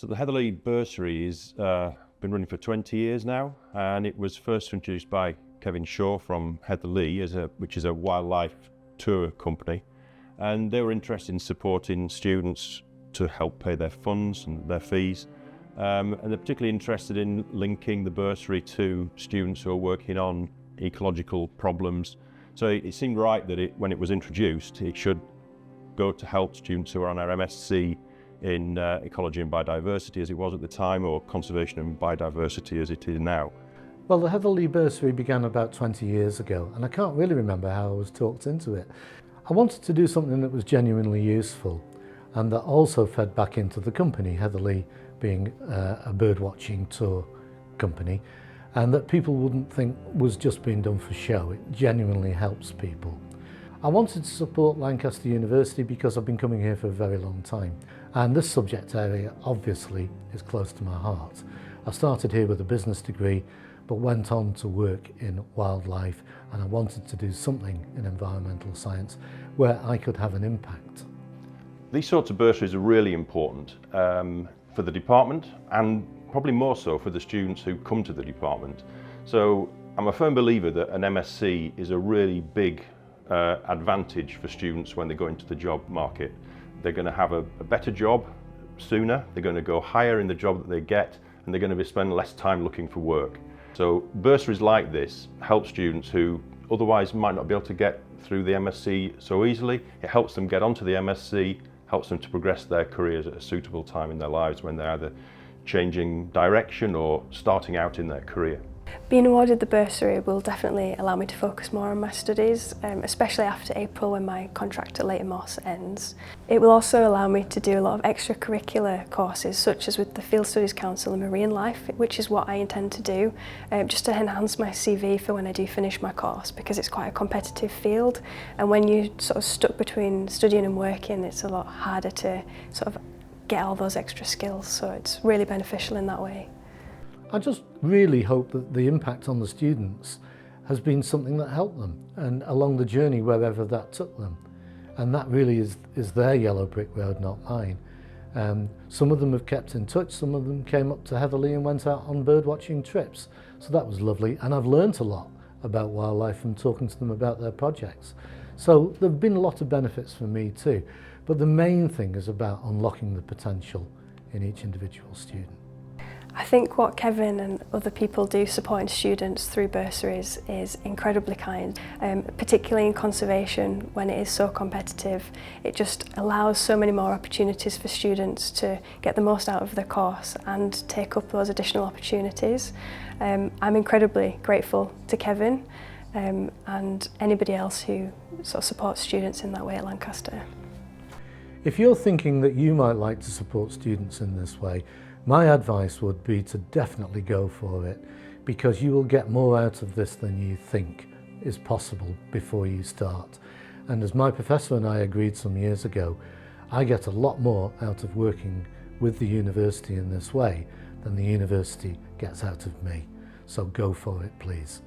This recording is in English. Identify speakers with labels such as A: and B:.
A: So the Heatherlea Bursary has been running for 20 years now, and it was first introduced by Kevin Shaw from Heatherlea, which is a wildlife tour company, and they were interested in supporting students to help pay their funds and their fees, and they're particularly interested in linking the bursary to students who are working on ecological problems. So it seemed right that when it was introduced, it should go to help students who are on our MSc in ecology and biodiversity as it was at the time, or conservation and biodiversity as it is now.
B: Well, the Heatherlea Bursary began about 20 years ago, and I can't really remember how I was talked into it. I wanted to do something that was genuinely useful and that also fed back into the company, Heatherlea being a birdwatching tour company, and that people wouldn't think was just being done for show. It genuinely helps people. I wanted to support Lancaster University because I've been coming here for a very long time, and this subject area obviously is close to my heart. I started here with a business degree but went on to work in wildlife, and I wanted to do something in environmental science where I could have an impact.
A: These sorts of bursaries are really important for the department, and probably more so for the students who come to the department. So I'm a firm believer that an MSc is a really big advantage for students when they go into the job market. They're going to have a better job sooner, they're going to go higher in the job that they get, and they're going to be spending less time looking for work. So bursaries like this help students who otherwise might not be able to get through the MSc so easily. It helps them get onto the MSc, helps them to progress their careers at a suitable time in their lives when they're either changing direction or starting out in their career.
C: Being awarded the bursary will definitely allow me to focus more on my studies, especially after April when my contract at Leighton Moss ends. It will also allow me to do a lot of extracurricular courses, such as with the Field Studies Council and Marine Life, which is what I intend to do, just to enhance my CV for when I do finish my course, because it's quite a competitive field, and when you're sort of stuck between studying and working, it's a lot harder to sort of get all those extra skills, so it's really beneficial in that way.
B: I just really hope that the impact on the students has been something that helped them and along the journey wherever that took them. And that really is their yellow brick road, not mine. Some of them have kept in touch, some of them came up to Heatherlea and went out on bird watching trips. So that was lovely, and I've learnt a lot about wildlife from talking to them about their projects. So there have been a lot of benefits for me too, but the main thing is about unlocking the potential in each individual student.
C: I think what Kevin and other people do supporting students through bursaries is incredibly kind, particularly in conservation when it is so competitive. It just allows so many more opportunities for students to get the most out of their course and take up those additional opportunities. I'm incredibly grateful to Kevin and anybody else who sort of supports students in that way at Lancaster.
B: If you're thinking that you might like to support students in this way, my advice would be to definitely go for it, because you will get more out of this than you think is possible before you start. And as my professor and I agreed some years ago, I get a lot more out of working with the university in this way than the university gets out of me. So go for it, please.